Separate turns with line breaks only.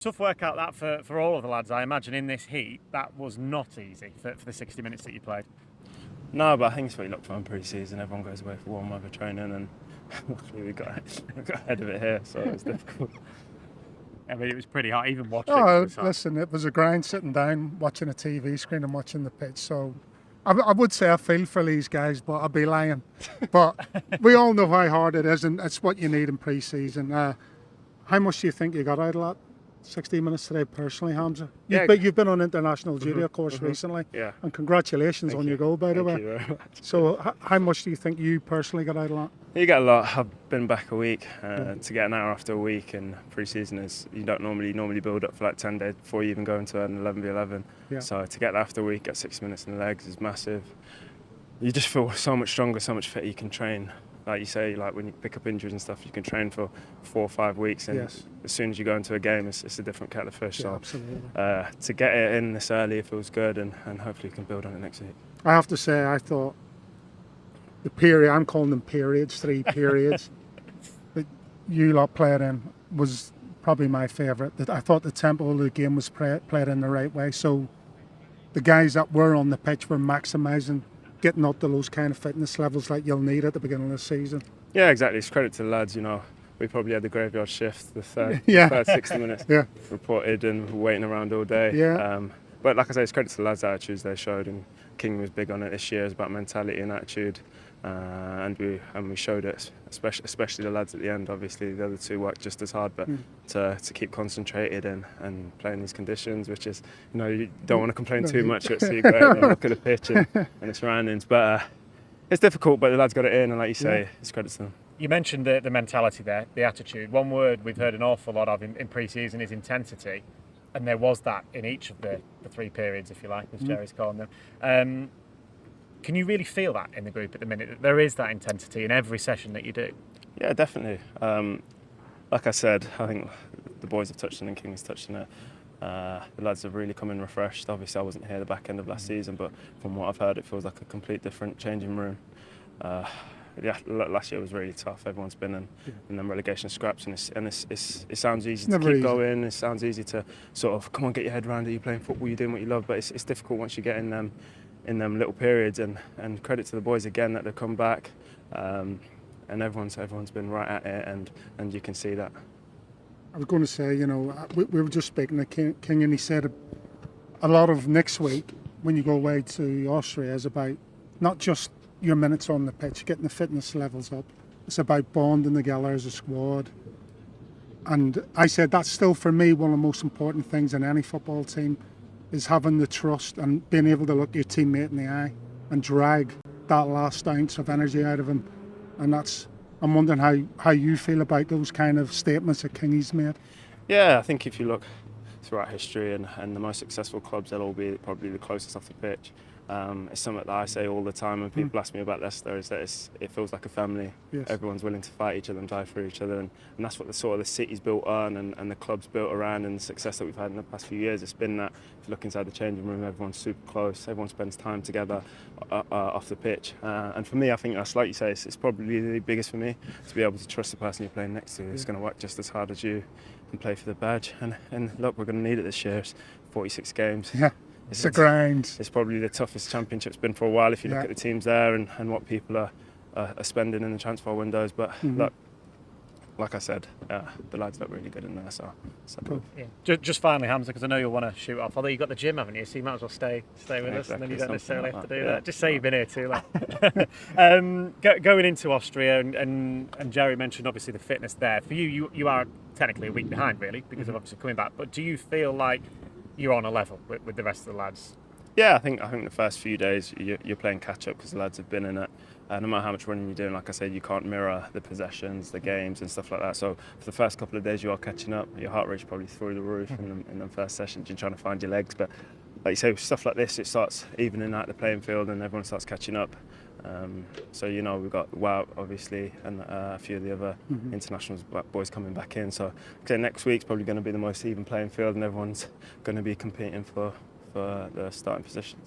Tough workout that for all of the lads, I imagine, in this heat. That was not easy for the 60 minutes that you played.
No, but I think it's what you look for in pre-season. Everyone goes away for warm weather training, and luckily we got ahead of it here, so it was difficult.
I mean, it was pretty hot, even watching.
Oh, listen, it was a grind sitting down, watching a TV screen and watching the pitch. So I would say I feel for these guys, but I'd be lying. But we all know how hard it is, and it's what you need in pre-season. How much do you think you got out of that 60 minutes today, personally, Hamza? You've been on international duty, of course, recently.
Yeah.
And congratulations on your goal, by the way.
Thank you very much.
So how much do you think you personally got out of that?
You get a lot. I've been back a week. To get an hour after a week in pre-season is, you don't normally build up for like 10 days before you even go into an 11v11.
Yeah.
So to get that after a week, get 6 minutes in the legs is massive. You just feel so much stronger, so much fitter. You can train. Like you say, like when you pick up injuries and stuff, you can train for 4 or 5 weeks, and
Yes.
as soon as you go into a game, it's a different kettle of fish.
Yeah,
So
absolutely.
to get it in this early, it feels good, and hopefully we can build on it next week.
I have to say, I thought the period, I'm calling them periods, 3 periods, that you lot played in was probably my favourite. I thought the tempo of the game was played in the right way. So the guys that were on the pitch were maximising getting up to those kind of fitness levels like you'll need at the beginning of the season.
Yeah, exactly. It's credit to the lads. You know, we probably had the graveyard shift, the third 60 minutes reported, and waiting around all day.
Yeah.
But like I say, it's credit to the lads' attitudes they showed, and King was big on it this year. It's about mentality and attitude, and we showed it, especially the lads at the end. Obviously, the other two worked just as hard, but to keep concentrated and play in these conditions, which is, you know, you don't want to complain too much. It's too great. Look at the pitch and its surroundings, but it's difficult. But the lads got it in, and like you say, it's credit to them.
You mentioned the mentality there, the attitude. One word we've heard an awful lot of in pre-season is intensity, and there was that in each of the 3 periods, if you like, as Jerry's calling them. Can you really feel that in the group at the minute? That there is that intensity in every session that you do?
Yeah, definitely. Like I said, I think the boys have touched on it and King has touched on it. The lads have really come in refreshed. Obviously, I wasn't here the back end of last season, but from what I've heard, it feels like a complete different changing room. Last year was really tough. Everyone's been in them relegation scraps, and it sounds easy to keep going. It sounds easy to sort of come on, get your head around it. You're playing football, you're doing what you love, but it's difficult once you get in them little periods. And credit to the boys again that they've come back, and everyone's been right at it, and you can see that.
I was going to say, you know, we were just speaking to King, and he said a lot of next week when you go away to Austria is about not just your minutes on the pitch, getting the fitness levels up. It's about bonding together as a squad. And I said that's still, for me, one of the most important things in any football team is having the trust and being able to look your teammate in the eye and drag that last ounce of energy out of him. And I'm wondering how you feel about those kind of statements that Kingy's made.
Yeah, I think if you look throughout history and the most successful clubs, they'll all be probably the closest off the pitch. It's something that I say all the time when people ask me about Leicester, is that it feels like a family.
Yes.
Everyone's willing to fight each other and die for each other, and that's what the city's built on, and the club's built around, and the success that we've had in the past few years. It's been that if you look inside the changing room, everyone's super close, everyone spends time together off the pitch, and for me, I think that's, like you say, it's probably the biggest for me, to be able to trust the person you're playing next to. It's going to work just as hard as you and play for the badge, and look, we're going to need it this year. It's 46 games.
Yeah. It's a grind.
It's probably the toughest championship's been for a while if you look at the teams there and what people are spending in the transfer windows. But look, like I said, the lads look really good in there. So
cool.
Yeah. Just finally, Hamza, because I know you'll want to shoot off. Although you've got the gym, haven't you? So you might as well stay with us, and then you don't necessarily have to do that. Just say you've been here too long. Going into Austria, and Jerry mentioned obviously the fitness there. For you are technically a week behind, really, because of obviously coming back. But do you feel like you're on a level with the rest of the lads?
Yeah, I think the first few days you're playing catch up because the lads have been in it. No matter how much running you're doing, like I said, you can't mirror the possessions, the games, and stuff like that. So for the first couple of days, you are catching up. Your heart rate's probably through the roof in the first sessions. You're trying to find your legs, but like you say, with stuff like this, it starts evening out the playing field, and everyone starts catching up. So you know, we've got Wout obviously, and a few of the other internationals boys coming back in. So next week's probably going to be the most even playing field, and everyone's going to be competing for the starting positions.